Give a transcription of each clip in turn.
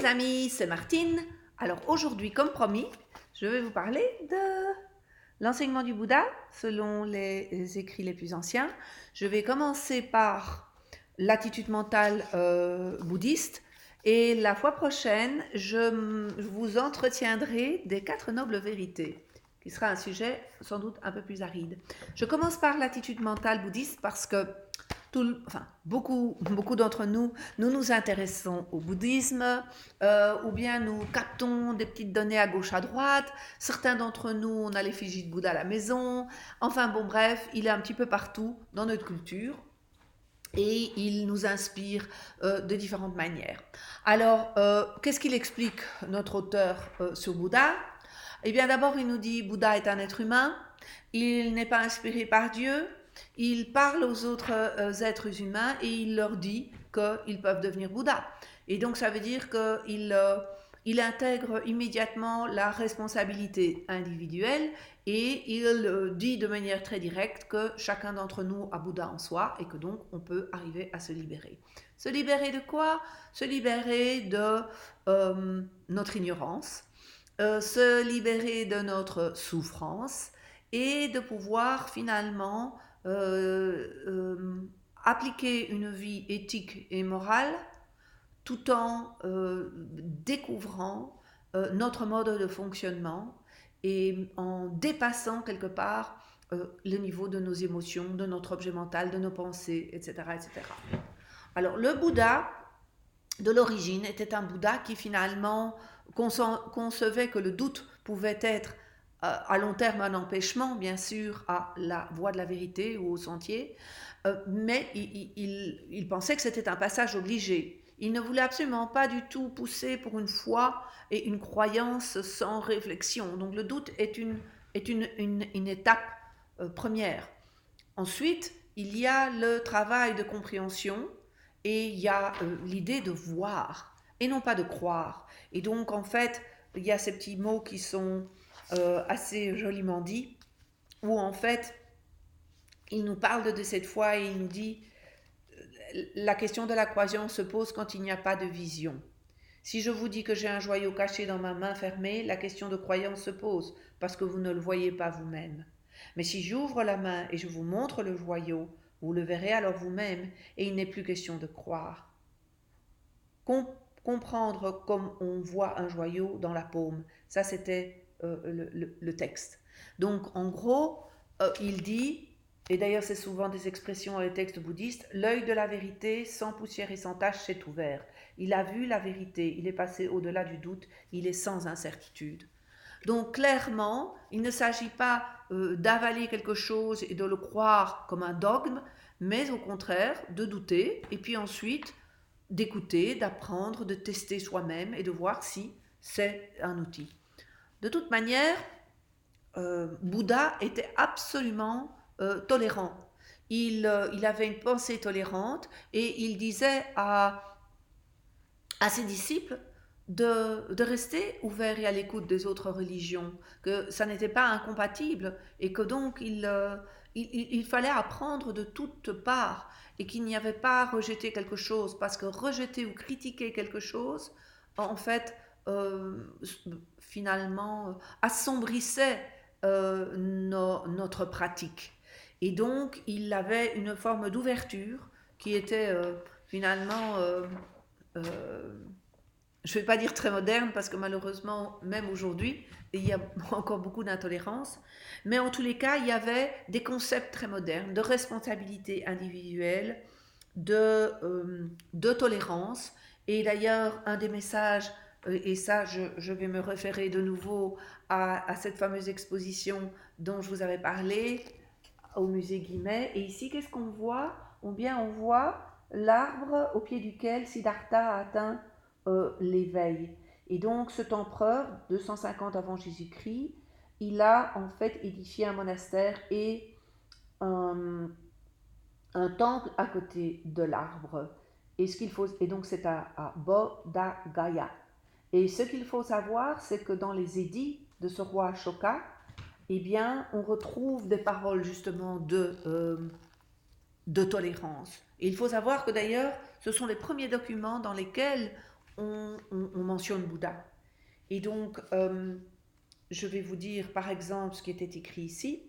les amis, c'est Martine. Alors aujourd'hui, comme promis, je vais vous parler de l'enseignement du Bouddha selon les écrits les plus anciens. Je vais commencer par l'attitude mentale bouddhiste et la fois prochaine, je vous entretiendrai des 4 nobles vérités, qui sera un sujet sans doute un peu plus aride. Je commence par l'attitude mentale bouddhiste parce que beaucoup d'entre nous, nous intéressons au bouddhisme, ou bien nous captons des petites données à gauche, à droite. Certains d'entre nous, on a l'effigie de Bouddha à la maison. Enfin bon, bref, il est un petit peu partout dans notre culture et il nous inspire de différentes manières. Alors, qu'est-ce qu'il explique, notre auteur, sur Bouddha? Eh bien, d'abord, il nous dit Bouddha est un être humain, il n'est pas inspiré par Dieu, il parle aux autres êtres humains et il leur dit qu'ils peuvent devenir Bouddha. Et donc, ça veut dire qu'il intègre immédiatement la responsabilité individuelle et il dit de manière très directe que chacun d'entre nous a Bouddha en soi et que donc on peut arriver à se libérer. Se libérer de quoi? Se libérer de notre ignorance, se libérer de notre souffrance et de pouvoir finalement appliquer une vie éthique et morale tout en découvrant notre mode de fonctionnement et en dépassant quelque part le niveau de nos émotions, de notre objet mental, de nos pensées, etc., etc. Alors le Bouddha, de l'origine, était un Bouddha qui finalement concevait que le doute pouvait être à long terme un empêchement, bien sûr, à la voie de la vérité ou au sentier, mais il pensait que c'était un passage obligé. Il ne voulait absolument pas du tout pousser pour une foi et une croyance sans réflexion. Donc le doute est une étape première. Ensuite, il y a le travail de compréhension et il y a l'idée de voir et non pas de croire. Et donc, en fait, il y a ces petits mots qui sont assez joliment dits, où en fait, il nous parle de cette foi et il nous dit la question de la croyance se pose quand il n'y a pas de vision. Si je vous dis que j'ai un joyau caché dans ma main fermée, la question de croyance se pose, parce que vous ne le voyez pas vous-même. Mais si j'ouvre la main et je vous montre le joyau, vous le verrez alors vous-même, et il n'est plus question de croire. Comprendre comme on voit un joyau dans la paume, ça c'était le texte. Donc en gros, il dit, et d'ailleurs c'est souvent des expressions dans les textes bouddhistes, l'œil de la vérité sans poussière et sans tache s'est ouvert. Il a vu la vérité, il est passé au-delà du doute, il est sans incertitude. Donc clairement, il ne s'agit pas d'avaler quelque chose et de le croire comme un dogme, mais au contraire de douter et puis ensuite d'écouter, d'apprendre, de tester soi-même et de voir si c'est un outil. De toute manière, Bouddha était absolument tolérant. Il avait une pensée tolérante et il disait à ses disciples de rester ouverts et à l'écoute des autres religions, que ça n'était pas incompatible et que donc il fallait apprendre de toutes parts et qu'il n'y avait pas à rejeter quelque chose, parce que rejeter ou critiquer quelque chose, en fait, finalement, assombrissait notre pratique. Et donc, il avait une forme d'ouverture qui était finalement euh, je ne vais pas dire très moderne parce que malheureusement, même aujourd'hui, il y a encore beaucoup d'intolérance. Mais en tous les cas, il y avait des concepts très modernes de responsabilité individuelle, de tolérance. Et d'ailleurs, un des messages, et ça, je vais me référer de nouveau à cette fameuse exposition dont je vous avais parlé au musée Guimet. Et ici, qu'est-ce qu'on voit? On voit l'arbre au pied duquel Siddhartha a atteint l'éveil. Et donc cet empereur, 250 avant Jésus-Christ, il a en fait édifié un monastère et un temple à côté de l'arbre. Et donc c'est à Bodh Gaya. Et ce qu'il faut savoir, c'est que dans les édits de ce roi Ashoka, eh bien, on retrouve des paroles justement de tolérance. Et il faut savoir que d'ailleurs, ce sont les premiers documents dans lesquels on mentionne Bouddha. Et donc, je vais vous dire par exemple ce qui était écrit ici.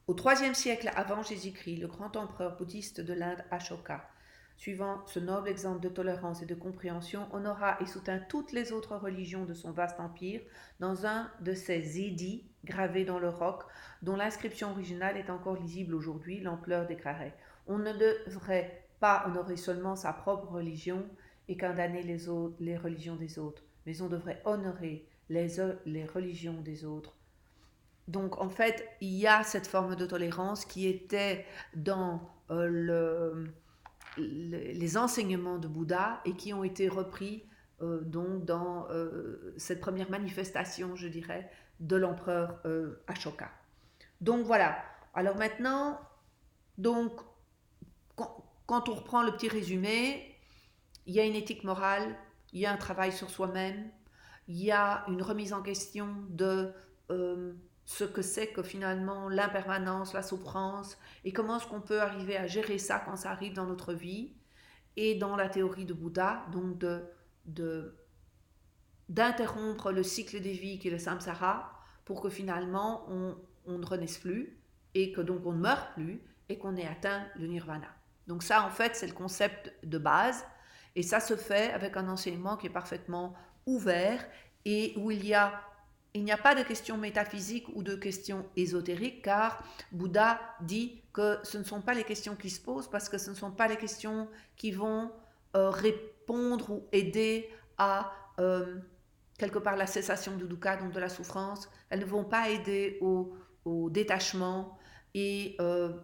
Au IIIe siècle avant Jésus-Christ, le grand empereur bouddhiste de l'Inde, Ashoka, suivant ce noble exemple de tolérance et de compréhension, honora et soutint toutes les autres religions de son vaste empire dans un de ses édits gravés dans le roc, dont l'inscription originale est encore lisible aujourd'hui. L'empereur déclarait: On ne devrait pas honorer seulement sa propre religion et condamner les religions des autres, mais on devrait honorer les religions des autres. Donc en fait, il y a cette forme de tolérance qui était dans les enseignements de Bouddha et qui ont été repris donc dans cette première manifestation, je dirais, de l'empereur Ashoka. Donc voilà. Alors maintenant, donc quand on reprend le petit résumé, il y a une éthique morale, il y a un travail sur soi-même, il y a une remise en question de ce que c'est que finalement l'impermanence, la souffrance, et comment est-ce qu'on peut arriver à gérer ça quand ça arrive dans notre vie, et dans la théorie de Bouddha, donc d'interrompre le cycle des vies qui est le samsara, pour que finalement on ne renaisse plus, et que donc on ne meurt plus, et qu'on ait atteint le nirvana. Donc ça, en fait, c'est le concept de base, et ça se fait avec un enseignement qui est parfaitement ouvert, et où il n'y a pas de questions métaphysiques ou de questions ésotériques, car Bouddha dit que ce ne sont pas les questions qui se posent, parce que ce ne sont pas les questions qui vont répondre ou aider à quelque part la cessation du dukkha, donc de la souffrance. Elles ne vont pas aider au détachement et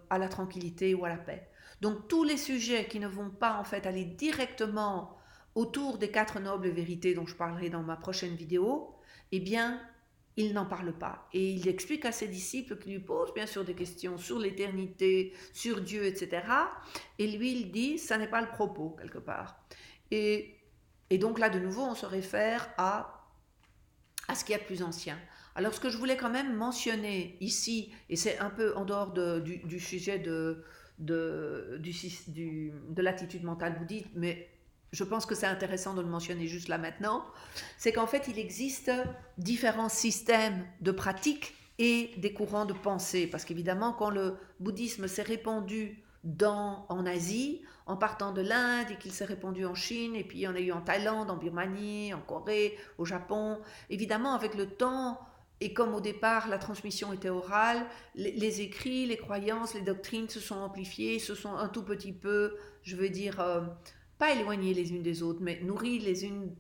à la tranquillité ou à la paix. Donc tous les sujets qui ne vont pas en fait aller directement autour des 4 nobles vérités dont je parlerai dans ma prochaine vidéo, eh bien, il n'en parle pas. Et il explique à ses disciples qui lui posent bien sûr des questions sur l'éternité, sur Dieu, etc. Et lui, il dit, ça n'est pas le propos, quelque part. Et donc là, de nouveau, on se réfère à ce qu'il y a de plus ancien. Alors, ce que je voulais quand même mentionner ici, et c'est un peu en dehors du sujet de l'attitude mentale bouddhiste, mais je pense que c'est intéressant de le mentionner juste là maintenant, c'est qu'en fait, il existe différents systèmes de pratiques et des courants de pensée. Parce qu'évidemment, quand le bouddhisme s'est répandu en Asie, en partant de l'Inde, et qu'il s'est répandu en Chine, et puis il y en a eu en Thaïlande, en Birmanie, en Corée, au Japon, évidemment, avec le temps, et comme au départ la transmission était orale, les écrits, les croyances, les doctrines se sont amplifiées, se sont un tout petit peu, je veux dire, pas éloignées les unes des autres, mais nourries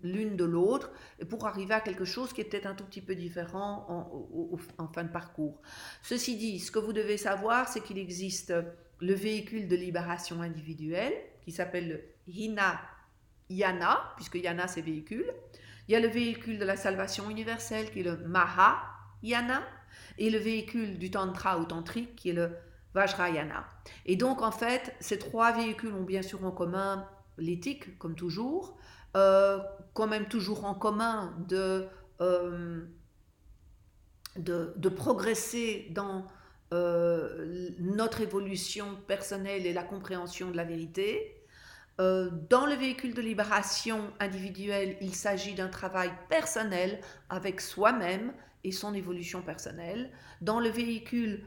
l'une de l'autre, pour arriver à quelque chose qui est peut-être un tout petit peu différent en fin de parcours. Ceci dit, ce que vous devez savoir, c'est qu'il existe le véhicule de libération individuelle, qui s'appelle le Yana, puisque Yana c'est véhicule. Il y a le véhicule de la salvation universelle, qui est le Mahayana, et le véhicule du Tantra ou Tantrique, qui est le Vajrayana. Et donc, en fait, ces 3 véhicules ont bien sûr en commun l'éthique, comme toujours, quand même toujours en commun de progresser dans notre évolution personnelle et la compréhension de la vérité. Dans le véhicule de libération individuelle, il s'agit d'un travail personnel avec soi-même et son évolution personnelle. Dans le véhicule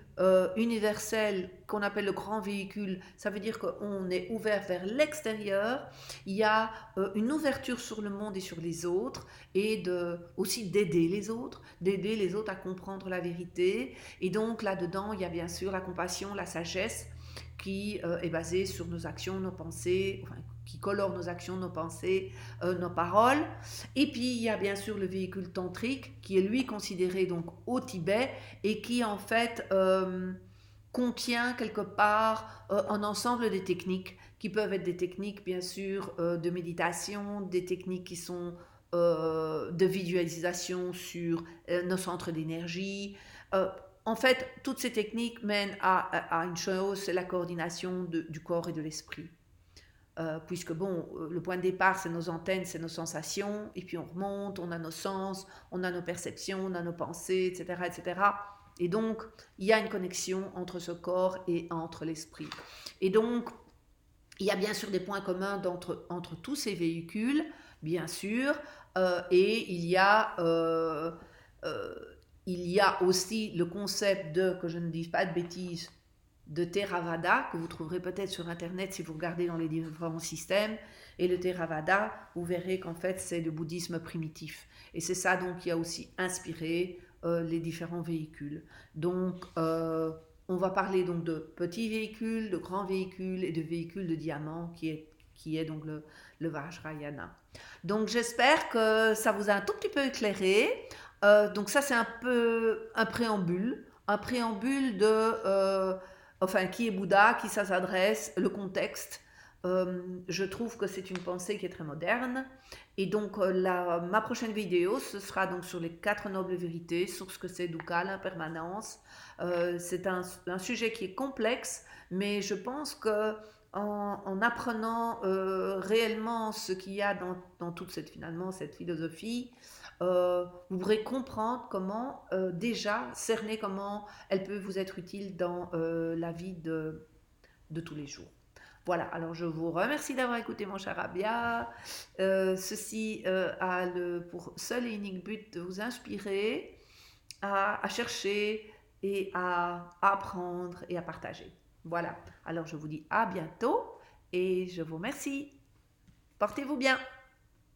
universel, qu'on appelle le grand véhicule, ça veut dire qu'on est ouvert vers l'extérieur. Il y a une ouverture sur le monde et sur les autres, et aussi d'aider les autres à comprendre la vérité. Et donc là-dedans, il y a bien sûr la compassion, la sagesse, qui est basée sur nos actions, nos pensées, enfin, qui colore nos actions, nos pensées, nos paroles. Et puis il y a bien sûr le véhicule tantrique, qui est lui considéré donc au Tibet, et qui en fait contient quelque part un ensemble de techniques, qui peuvent être des techniques bien sûr de méditation, des techniques qui sont de visualisation sur nos centres d'énergie. En fait, toutes ces techniques mènent à une chose, c'est la coordination du corps et de l'esprit. Puisque bon, le point de départ, c'est nos antennes, c'est nos sensations, et puis on remonte, on a nos sens, on a nos perceptions, on a nos pensées, etc., etc. Et donc, il y a une connexion entre ce corps et entre l'esprit. Et donc, Il y a bien sûr des points communs entre tous ces véhicules, bien sûr, et euh, il y a aussi le concept de, que je ne dise pas de bêtises, de Theravada, que vous trouverez peut-être sur Internet si vous regardez dans les différents systèmes. Et le Theravada, vous verrez qu'en fait, c'est le bouddhisme primitif. Et c'est ça donc qui a aussi inspiré les différents véhicules. Donc, on va parler donc de petits véhicules, de grands véhicules et de véhicules de diamant qui est donc le Vajrayana. Donc j'espère que ça vous a un tout petit peu éclairé. Donc ça c'est un peu un préambule de enfin qui est Bouddha, qui ça s'adresse, le contexte. Je trouve que c'est une pensée qui est très moderne. Et donc, ma prochaine vidéo, ce sera donc sur les 4 nobles vérités, sur ce que c'est Dukkha, l'impermanence. C'est un sujet qui est complexe, mais je pense que en apprenant réellement ce qu'il y a dans toute finalement, cette philosophie, vous pourrez comprendre comment, déjà, cerner comment elle peut vous être utile dans la vie de tous les jours. Voilà, alors je vous remercie d'avoir écouté mon charabia. Ceci a pour seul et unique but de vous inspirer à chercher et à apprendre et à partager. Voilà, alors je vous dis à bientôt et je vous remercie. Portez-vous bien.